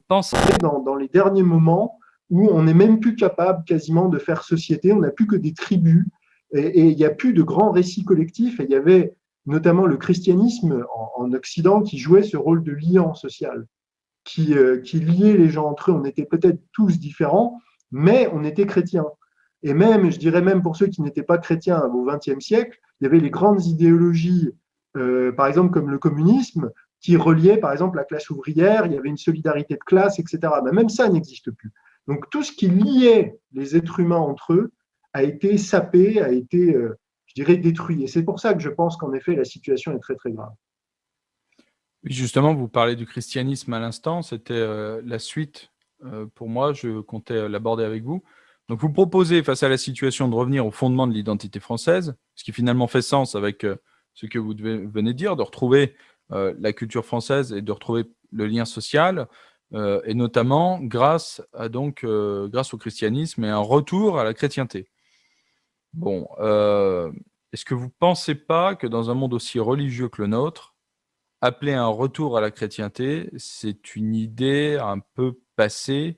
Pense. Dans les derniers moments où on n'est même plus capable quasiment de faire société, on n'a plus que des tribus et il n'y a plus de grands récits collectifs. Et il y avait notamment le christianisme en Occident qui jouait ce rôle de liant social, qui liait les gens entre eux. On était peut-être tous différents, mais on était chrétiens. Et même, je dirais même pour ceux qui n'étaient pas chrétiens au XXe siècle, il y avait les grandes idéologies, par exemple comme le communisme, qui reliait par exemple la classe ouvrière, il y avait une solidarité de classe, etc. Mais même ça n'existe plus. Donc tout ce qui liait les êtres humains entre eux a été sapé, a été, je dirais, détruit. Et c'est pour ça que je pense qu'en effet, la situation est très, très grave. Oui, justement, vous parlez du christianisme à l'instant, c'était la suite. Pour moi, je comptais l'aborder avec vous. Donc, vous proposez, face à la situation, de revenir au fondement de l'identité française, ce qui finalement fait sens avec ce que vous venez de dire, de retrouver la culture française et de retrouver le lien social, et notamment grâce au christianisme et un retour à la chrétienté. Bon, est-ce que vous ne pensez pas que dans un monde aussi religieux que le nôtre, appeler un retour à la chrétienté, c'est une idée un peu passée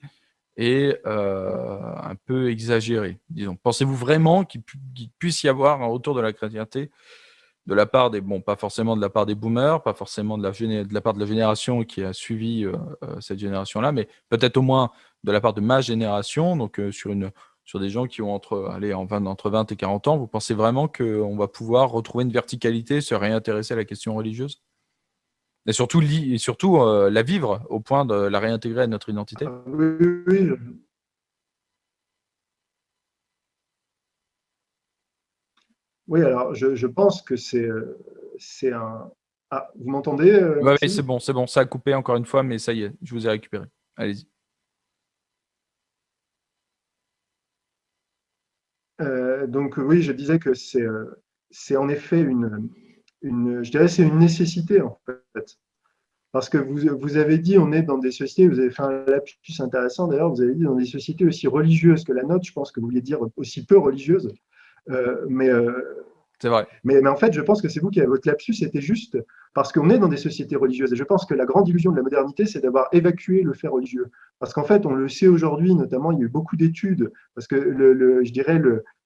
et un peu exagérée, disons. Pensez-vous vraiment qu'il puisse y avoir un retour de la chrétienté de la part des, bon, pas forcément de la part des boomers, pas forcément de la part de la génération qui a suivi cette génération-là, mais peut-être au moins de la part de ma génération, donc sur des gens qui ont entre 20 et 40 ans, vous pensez vraiment qu'on va pouvoir retrouver une verticalité, se réintéresser à la question religieuse? Et surtout la vivre au point de la réintégrer à notre identité? Oui, oui, oui, alors je pense que c'est un. Ah, vous m'entendez, Ouais, oui, Maxime? c'est bon, ça a coupé encore une fois, mais ça y est, je vous ai récupéré. Allez-y. Donc oui, je disais que c'est en effet je dirais c'est une nécessité en fait. Parce que vous avez dit, on est dans des sociétés, vous avez fait un lapsus intéressant d'ailleurs, vous avez dit dans des sociétés aussi religieuses que la nôtre, je pense que vous vouliez dire aussi peu religieuses. Euh, mais, euh, C'est vrai. mais en fait, je pense que c'est vous qui avez votre lapsus, c'était juste parce qu'on est dans des sociétés religieuses. Et je pense que la grande illusion de la modernité, c'est d'avoir évacué le fait religieux. Parce qu'en fait, on le sait aujourd'hui, notamment, il y a eu beaucoup d'études, parce que je dirais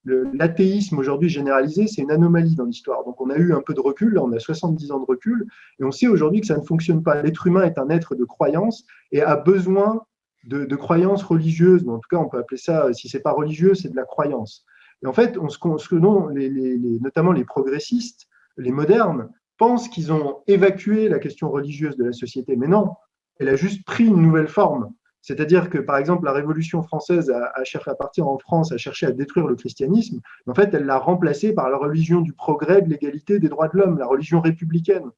l'athéisme aujourd'hui généralisé, c'est une anomalie dans l'histoire. Donc on a eu un peu de recul, là on a 70 ans de recul, et on sait aujourd'hui que ça ne fonctionne pas. L'être humain est un être de croyance et a besoin de croyances religieuses. Mais en tout cas, on peut appeler ça, si c'est pas religieux, c'est de la croyance. Et en fait, notamment les progressistes, les modernes, pensent qu'ils ont évacué la question religieuse de la société. Mais non, elle a juste pris une nouvelle forme. C'est-à-dire que, par exemple, la Révolution française à partir en France, a cherché à détruire le christianisme. Mais en fait, elle l'a remplacé par la religion du progrès, de l'égalité, des droits de l'homme, la religion républicaine.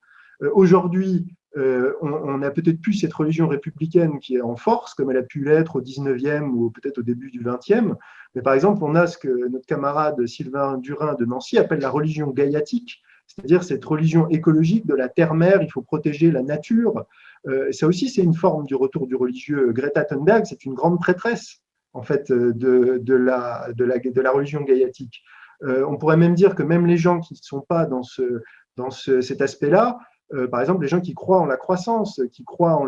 Aujourd'hui, on n'a peut-être plus cette religion républicaine qui est en force, comme elle a pu l'être au 19e ou peut-être au début du 20e. Mais par exemple, on a ce que notre camarade Sylvain Durin de Nancy appelle la religion gaiatique, c'est-à-dire cette religion écologique de la terre-mère, il faut protéger la nature. Ça aussi, c'est une forme du retour du religieux. Greta Thunberg, c'est une grande prêtresse, en fait, de la religion gaiatique. On pourrait même dire que même les gens qui ne sont pas cet aspect-là, par exemple, les gens qui croient en la croissance, qui croient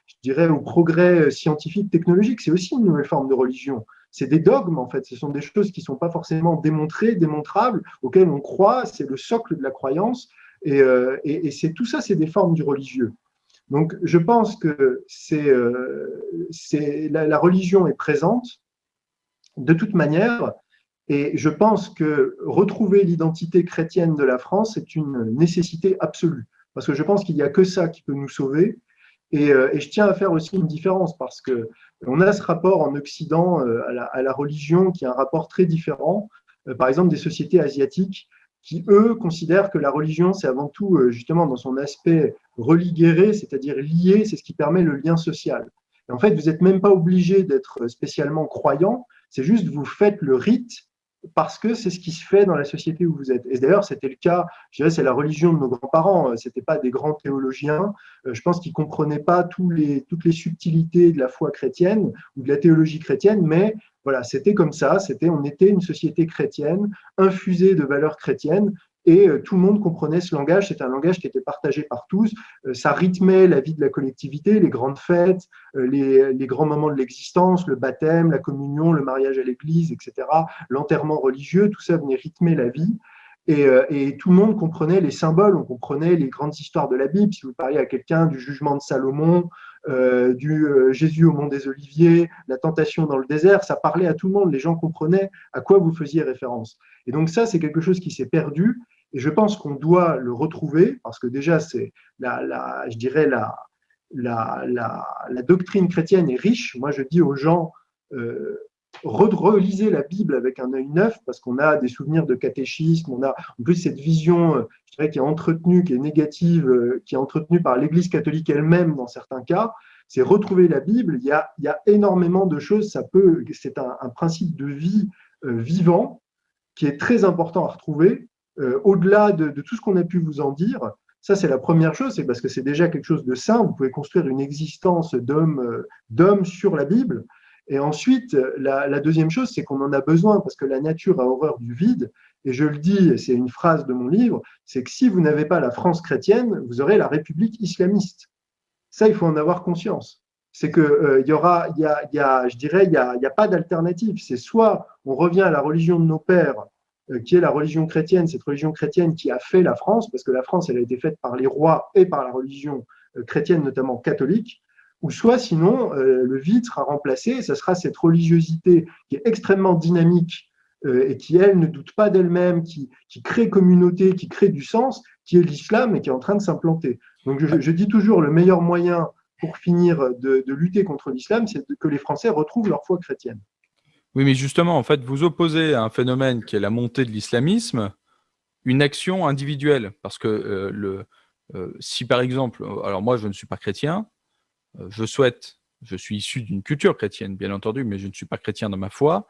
je dirais, au progrès scientifique, technologique, c'est aussi une nouvelle forme de religion. C'est des dogmes, en fait. Ce sont des choses qui ne sont pas forcément démontrées, démontrables, auxquelles on croit. C'est le socle de la croyance. Et c'est tout ça, c'est des formes du religieux. Donc, je pense que la religion est présente de toute manière. Et je pense que retrouver l'identité chrétienne de la France est une nécessité absolue. Parce que je pense qu'il n'y a que ça qui peut nous sauver. Et je tiens à faire aussi une différence parce que on a ce rapport en Occident à la religion qui est un rapport très différent. Par exemple, des sociétés asiatiques qui, eux, considèrent que la religion, c'est avant tout, justement, dans son aspect religéré, c'est-à-dire lié, c'est ce qui permet le lien social. Et en fait, vous n'êtes même pas obligé d'être spécialement croyant, c'est juste vous faites le rite parce que c'est ce qui se fait dans la société où vous êtes. Et d'ailleurs, c'était le cas, je dirais, c'est la religion de nos grands-parents, ce n'étaient pas des grands théologiens, je pense qu'ils ne comprenaient pas toutes les subtilités de la foi chrétienne ou de la théologie chrétienne, mais voilà, c'était comme ça, on était une société chrétienne, infusée de valeurs chrétiennes, et tout le monde comprenait ce langage. C'était un langage qui était partagé par tous. Ça rythmait la vie de la collectivité, les grandes fêtes, les grands moments de l'existence, le baptême, la communion, le mariage à l'église, etc., l'enterrement religieux, tout ça venait rythmer la vie. Et tout le monde comprenait les symboles, on comprenait les grandes histoires de la Bible. Si vous parliez à quelqu'un du jugement de Salomon, du Jésus au mont des Oliviers, la tentation dans le désert, ça parlait à tout le monde. Les gens comprenaient à quoi vous faisiez référence. Et donc ça, c'est quelque chose qui s'est perdu. Et je pense qu'on doit le retrouver parce que déjà, c'est je dirais la doctrine chrétienne est riche. Moi, je dis aux gens, relisez la Bible avec un œil neuf parce qu'on a des souvenirs de catéchisme, on a en plus cette vision, je dirais, qui est entretenue, qui est négative, qui est entretenue par l'Église catholique elle-même dans certains cas. C'est retrouver la Bible. Il y a énormément de choses. C'est un principe de vie vivant qui est très important à retrouver. Au-delà de tout ce qu'on a pu vous en dire, ça c'est la première chose, c'est parce que c'est déjà quelque chose de sain. Vous pouvez construire une existence d'homme sur la Bible. Et ensuite, la deuxième chose, c'est qu'on en a besoin parce que la nature a horreur du vide. Et je le dis, c'est une phrase de mon livre, c'est que si vous n'avez pas la France chrétienne, vous aurez la République islamiste. Ça, il faut en avoir conscience. C'est que je dirais, il y a pas d'alternative. C'est soit on revient à la religion de nos pères, qui est la religion chrétienne, cette religion chrétienne qui a fait la France, parce que la France, elle a été faite par les rois et par la religion chrétienne, notamment catholique, ou soit sinon, le vide sera remplacé, et ça sera cette religiosité qui est extrêmement dynamique et qui, elle, ne doute pas d'elle-même, qui crée communauté, qui crée du sens, qui est l'islam et qui est en train de s'implanter. Donc je dis toujours, le meilleur moyen pour finir de lutter contre l'islam, c'est que les Français retrouvent leur foi chrétienne. Oui, mais justement, en fait, vous opposez à un phénomène qui est la montée de l'islamisme une action individuelle. Parce que si par exemple, alors moi je ne suis pas chrétien, je suis issu d'une culture chrétienne, bien entendu, mais je ne suis pas chrétien dans ma foi.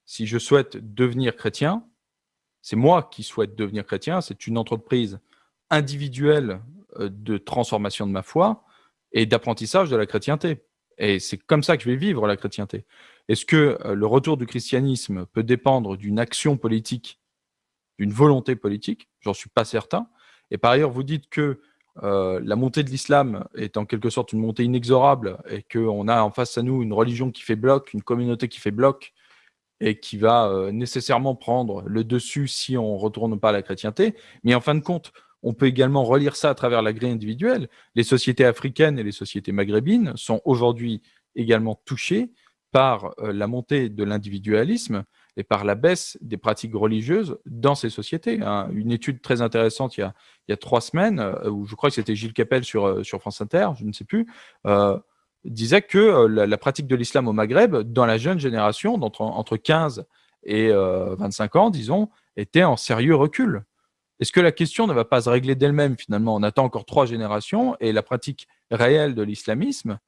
Si je souhaite devenir chrétien, c'est moi qui souhaite devenir chrétien, c'est une entreprise individuelle de transformation de ma foi et d'apprentissage de la chrétienté. Et c'est comme ça que je vais vivre la chrétienté. Est-ce que le retour du christianisme peut dépendre d'une action politique, d'une volonté politique? J'en suis pas certain. Et par ailleurs, vous dites que la montée de l'islam est en quelque sorte une montée inexorable et qu'on a en face à nous une religion qui fait bloc, une communauté qui fait bloc et qui va nécessairement prendre le dessus si on ne retourne pas à la chrétienté. Mais en fin de compte, on peut également relire ça à travers la grille individuelle. Les sociétés africaines et les sociétés maghrébines sont aujourd'hui également touchées par la montée de l'individualisme et par la baisse des pratiques religieuses dans ces sociétés. Une étude très intéressante il y a 3 semaines, où je crois que c'était Gilles Kepel sur France Inter, je ne sais plus, disait que la pratique de l'islam au Maghreb, dans la jeune génération, entre 15 et 25 ans, disons, était en sérieux recul. Est-ce que la question ne va pas se régler d'elle-même finalement? On attend encore 3 générations et la pratique réelle de l'islamisme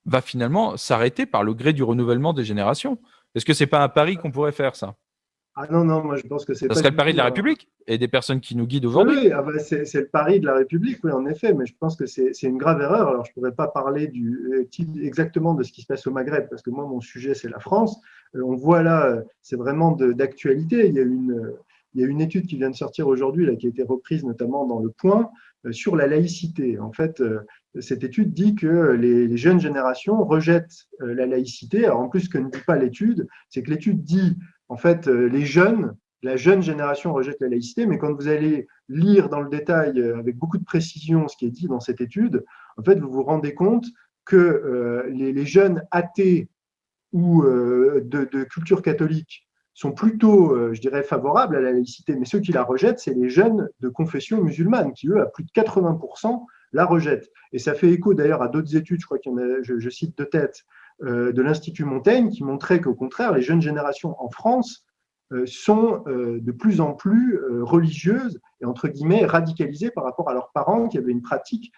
va finalement s'arrêter par le gré du renouvellement des générations. Est-ce que ce n'est pas un pari qu'on pourrait faire, ça? Ah non, non, moi je pense que c'est Ça pas serait du le pari tout de la République et des personnes qui nous guident aujourd'hui. Oui, ah bah, c'est le pari de la République, oui, en effet, mais je pense que c'est une grave erreur. Alors, je ne pourrais pas parler exactement de ce qui se passe au Maghreb, parce que moi, mon sujet, c'est la France. On voit là, c'est vraiment d'actualité. Il y a une étude qui vient de sortir aujourd'hui, là, qui a été reprise notamment dans Le Point, sur la laïcité. En fait, cette étude dit que les jeunes générations rejettent la laïcité. Alors, en plus, ce que ne dit pas l'étude, c'est que l'étude dit, en fait, la jeune génération rejette la laïcité, mais quand vous allez lire dans le détail avec beaucoup de précision ce qui est dit dans cette étude, en fait, vous vous rendez compte que les jeunes athées ou de culture catholique sont plutôt, je dirais, favorables à la laïcité, mais ceux qui la rejettent, c'est les jeunes de confession musulmane qui, eux, à plus de 80%, la rejettent. Et ça fait écho d'ailleurs à d'autres études, je crois qu'il y en a, je cite de tête, de l'Institut Montaigne, qui montraient qu'au contraire, les jeunes générations en France sont de plus en plus religieuses et entre guillemets radicalisées par rapport à leurs parents qui avaient une pratique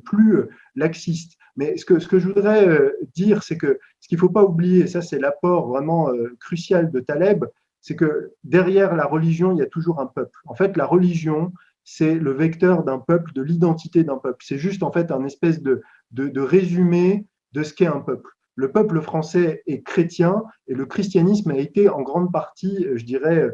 plus laxiste. Mais ce que je voudrais dire, c'est que ce qu'il ne faut pas oublier, et ça c'est l'apport vraiment crucial de Taleb, c'est que derrière la religion, il y a toujours un peuple. En fait, la religion, c'est le vecteur d'un peuple, de l'identité d'un peuple. C'est juste en fait un espèce de résumé de ce qu'est un peuple. Le peuple français est chrétien et le christianisme a été en grande partie, je dirais,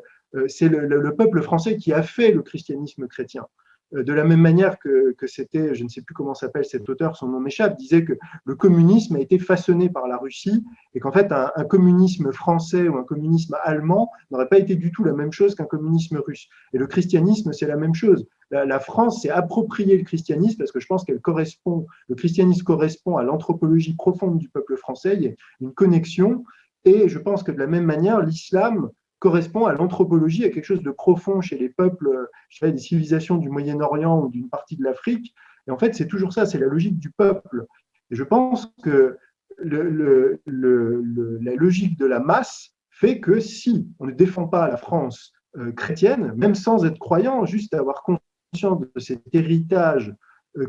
c'est le peuple français qui a fait le christianisme chrétien. De la même manière que c'était, je ne sais plus comment s'appelle cet auteur, son nom m'échappe, disait que le communisme a été façonné par la Russie et qu'en fait un communisme français ou un communisme allemand n'aurait pas été du tout la même chose qu'un communisme russe. Et le christianisme, c'est la même chose. La France s'est approprié le christianisme parce que je pense le christianisme correspond à l'anthropologie profonde du peuple français, il y a une connexion, et je pense que de la même manière, l'islam correspond à l'anthropologie, à quelque chose de profond chez les peuples, je sais, des civilisations du Moyen-Orient ou d'une partie de l'Afrique. Et en fait, c'est toujours ça, c'est la logique du peuple. Et je pense que la logique de la masse fait que si on ne défend pas la France chrétienne, même sans être croyant, juste avoir conscience de cet héritage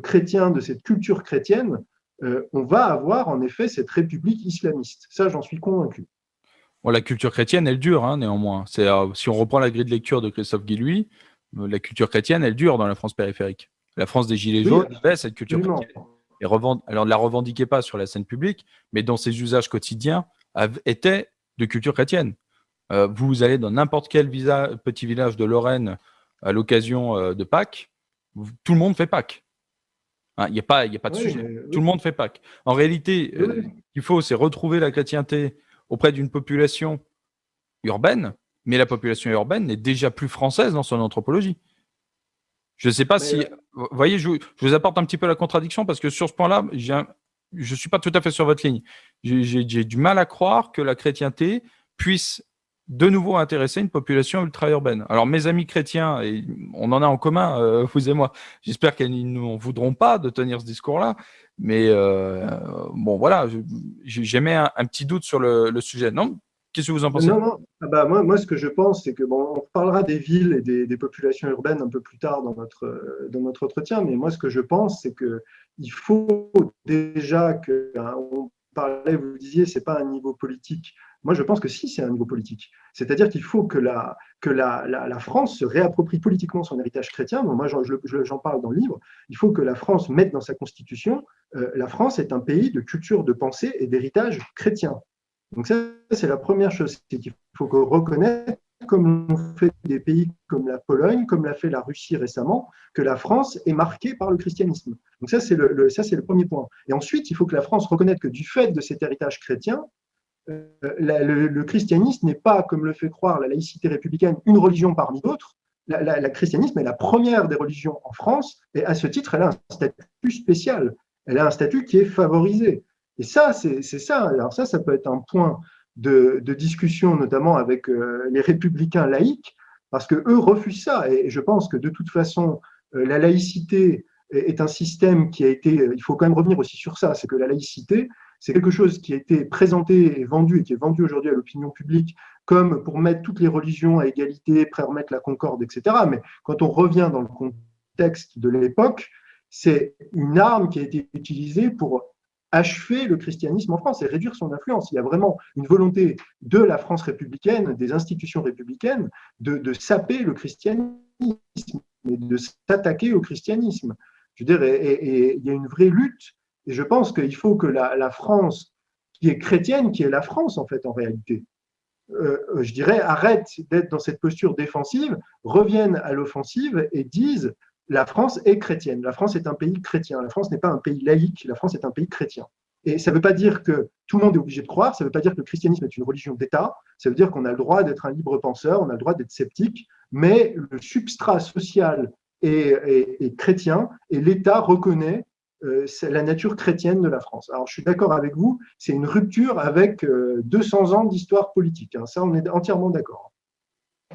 chrétien, de cette culture chrétienne, on va avoir en effet cette république islamiste. Ça, j'en suis convaincu. Bon, la culture chrétienne, elle dure, hein, néanmoins. Si on reprend la grille de lecture de Christophe Guilluy, la culture chrétienne, elle dure dans la France périphérique. La France des Gilets jaunes avait cette culture absolument. chrétienne. Alors, ne la revendiquait pas sur la scène publique, mais dans ses usages quotidiens, était de culture chrétienne. Vous allez dans n'importe quel petit village de Lorraine à l'occasion de Pâques, tout le monde fait Pâques. Il n'y a pas de sujet. Tout le monde fait Pâques. En réalité, ce qu'il faut, c'est retrouver la chrétienté auprès d'une population urbaine, mais la population urbaine n'est déjà plus française dans son anthropologie. Je ne sais pas si... Vous voyez, je vous apporte un petit peu la contradiction parce que sur ce point-là, je ne suis pas tout à fait sur votre ligne. J'ai du mal à croire que la chrétienté puisse de nouveau intéresser une population ultra-urbaine. Alors, mes amis chrétiens, et on en a en commun, vous et moi, j'espère qu'ils ne m'en voudront pas de tenir ce discours-là, mais bon, voilà, j'émets un petit doute sur le sujet. Non ? Qu'est-ce que vous en pensez ? Non. Ah bah moi, ce que je pense, c'est que bon, on parlera des villes et des populations urbaines un peu plus tard dans notre entretien, mais moi, ce que je pense, c'est qu'il faut déjà on parlait, vous disiez, c'est pas un niveau politique. Moi, je pense que si, c'est un niveau politique. C'est-à-dire qu'il faut que la France se réapproprie politiquement son héritage chrétien. Bon, moi, j'en parle dans le livre. Il faut que la France mette dans sa constitution, la France est un pays de culture, de pensée et d'héritage chrétien. Donc ça, c'est la première chose, c'est qu'il faut reconnaître, comme l'ont fait des pays comme la Pologne, comme l'a fait la Russie récemment, que la France est marquée par le christianisme. Donc ça, c'est le premier point. Et ensuite, il faut que la France reconnaisse que du fait de cet héritage chrétien, le christianisme n'est pas, comme le fait croire la laïcité républicaine, une religion parmi d'autres. Le christianisme est la première des religions en France, et à ce titre, elle a un statut spécial. Elle a un statut qui est favorisé. Et ça, c'est ça. Alors ça peut être un point de discussion, notamment avec les républicains laïcs, parce qu'eux refusent ça. Et je pense que de toute façon, la laïcité est un système qui a été... Il faut quand même revenir aussi sur ça, c'est que la laïcité, c'est quelque chose qui a été présenté et vendu, et qui est vendu aujourd'hui à l'opinion publique comme pour mettre toutes les religions à égalité, permettre la concorde, etc. Mais quand on revient dans le contexte de l'époque, c'est une arme qui a été utilisée pour achever le christianisme en France et réduire son influence. Il y a vraiment une volonté de la France républicaine, des institutions républicaines, de saper le christianisme et de s'attaquer au christianisme. Je veux dire, et il y a une vraie lutte, et je pense qu'il faut que la France, qui est chrétienne, qui est la France en fait en réalité, je dirais, arrête d'être dans cette posture défensive, revienne à l'offensive et dise la France est chrétienne, la France est un pays chrétien, la France n'est pas un pays laïque, la France est un pays chrétien. Et ça ne veut pas dire que tout le monde est obligé de croire, ça ne veut pas dire que le christianisme est une religion d'État, ça veut dire qu'on a le droit d'être un libre penseur, on a le droit d'être sceptique, mais le substrat social est chrétien et l'État reconnaît la nature chrétienne de la France. Alors je suis d'accord avec vous, c'est une rupture avec 200 ans d'histoire politique, hein, ça on est entièrement d'accord.